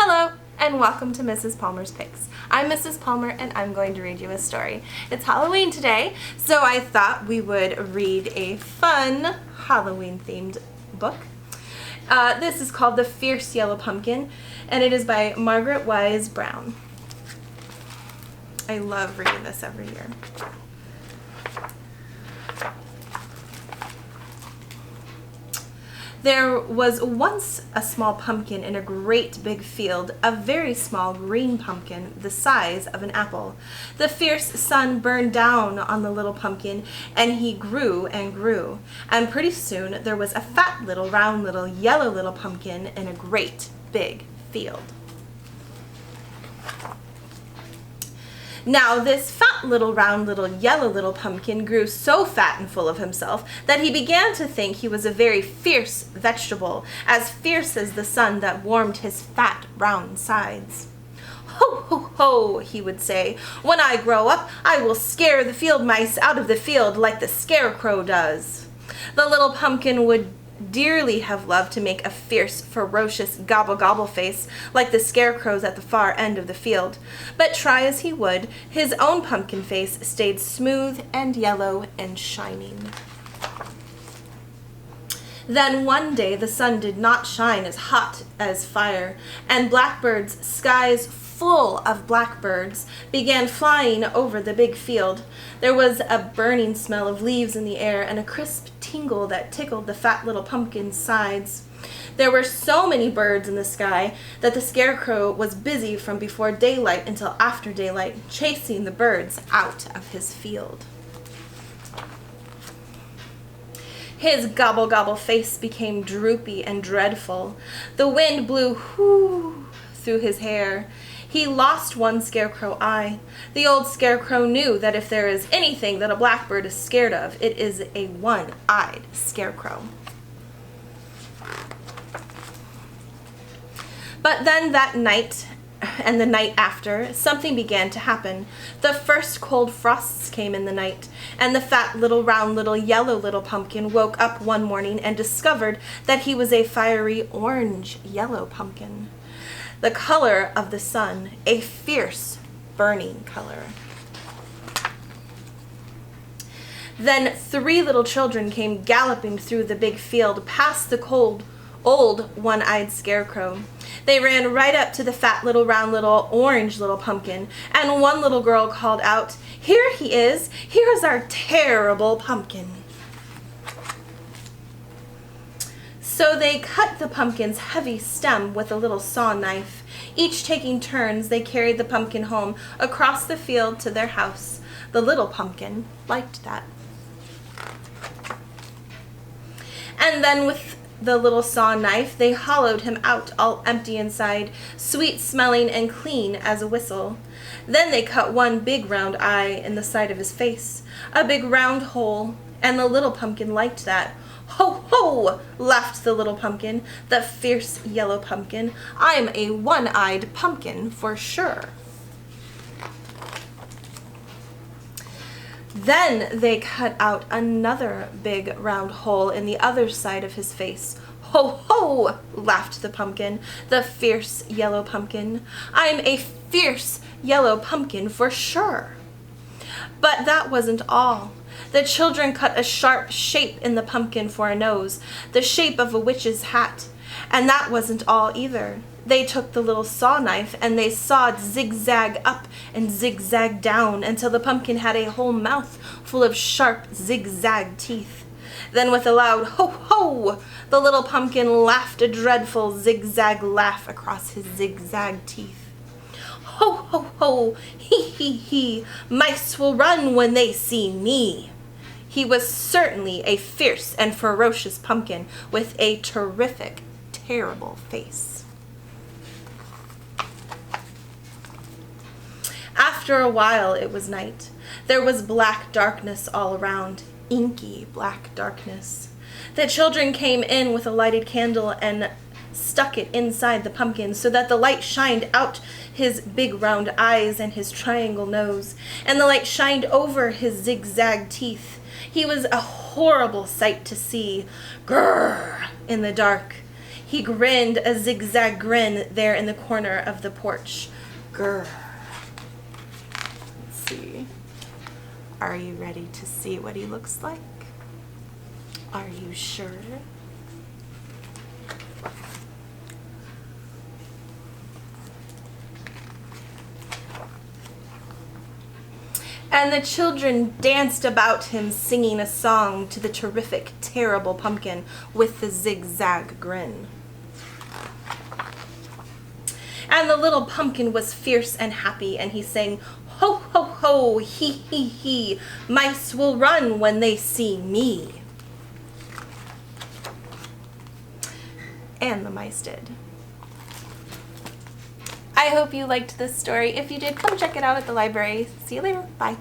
Hello, and welcome to Mrs. Palmer's Picks. I'm Mrs. Palmer, and I'm going to read you a story. It's Halloween today, so I thought we would read a fun Halloween-themed book. This is called The Fierce Yellow Pumpkin, and it is by Margaret Wise Brown. I love reading this every year. There was once a small pumpkin in a great big field, a very small green pumpkin, the size of an apple. The fierce sun burned down on the little pumpkin, and he grew and grew. And pretty soon there was a fat little, round little, yellow little pumpkin in a great big field. Now this fat little, round little, yellow little pumpkin grew so fat and full of himself that he began to think he was a very fierce vegetable, as fierce as the sun that warmed his fat, round sides. "Ho, ho, ho," he would say, "when I grow up, I will scare the field mice out of the field like the scarecrow does." The little pumpkin would dearly have loved to make a fierce, ferocious gobble-gobble face like the scarecrows at the far end of the field. But try as he would, his own pumpkin face stayed smooth and yellow and shining. Then one day the sun did not shine as hot as fire, and blackbirds, skies full of blackbirds, began flying over the big field. There was a burning smell of leaves in the air and a crisp tingle that tickled the fat little pumpkin's sides. There were so many birds in the sky that the scarecrow was busy from before daylight until after daylight, chasing the birds out of his field. His gobble-gobble face became droopy and dreadful. The wind blew whoo through his hair. He lost one scarecrow eye. The old scarecrow knew that if there is anything that a blackbird is scared of, it is a one-eyed scarecrow. But then that night and the night after, something began to happen. The first cold frosts came in the night, and the fat little, round little, yellow little pumpkin woke up one morning and discovered that he was a fiery orange-yellow pumpkin. The color of the sun, a fierce, burning color. Then 3 little children came galloping through the big field past the cold, old, one-eyed scarecrow. They ran right up to the fat little, round little, orange little pumpkin, and one little girl called out, "Here he is! Here is our terrible pumpkin!" So they cut the pumpkin's heavy stem with a little saw knife. Each taking turns, they carried the pumpkin home across the field to their house. The little pumpkin liked that. And then with the little saw knife, they hollowed him out all empty inside, sweet-smelling and clean as a whistle. Then they cut one big round eye in the side of his face, a big round hole, and the little pumpkin liked that. "Ho, ho!" laughed the little pumpkin, the fierce yellow pumpkin. "I'm a one-eyed pumpkin for sure." Then they cut out another big round hole in the other side of his face. "Ho, ho!" laughed the pumpkin, the fierce yellow pumpkin. "I'm a fierce yellow pumpkin for sure." But that wasn't all. The children cut a sharp shape in the pumpkin for a nose, the shape of a witch's hat. And that wasn't all either. They took the little saw knife and they sawed zigzag up and zigzag down until the pumpkin had a whole mouth full of sharp zigzag teeth. Then with a loud "ho, ho," the little pumpkin laughed a dreadful zigzag laugh across his zigzag teeth. "Ho, ho, ho, he, he, mice will run when they see me." He was certainly a fierce and ferocious pumpkin with a terrific, terrible face. After a while it was night. There was black darkness all around, inky black darkness. The children came in with a lighted candle and stuck it inside the pumpkin so that the light shined out his big round eyes and his triangle nose, and the light shined over his zigzag teeth. He was a horrible sight to see, grrr, in the dark. He grinned a zigzag grin there in the corner of the porch. Grr. Let's see. Are you ready to see what he looks like? Are you sure? And the children danced about him, singing a song to the terrific, terrible pumpkin with the zigzag grin. And the little pumpkin was fierce and happy, and he sang, ho, ho, ho, he, he, mice will run when they see me. And the mice did. I hope you liked this story. If you did, come check it out at the library. See you later. Bye.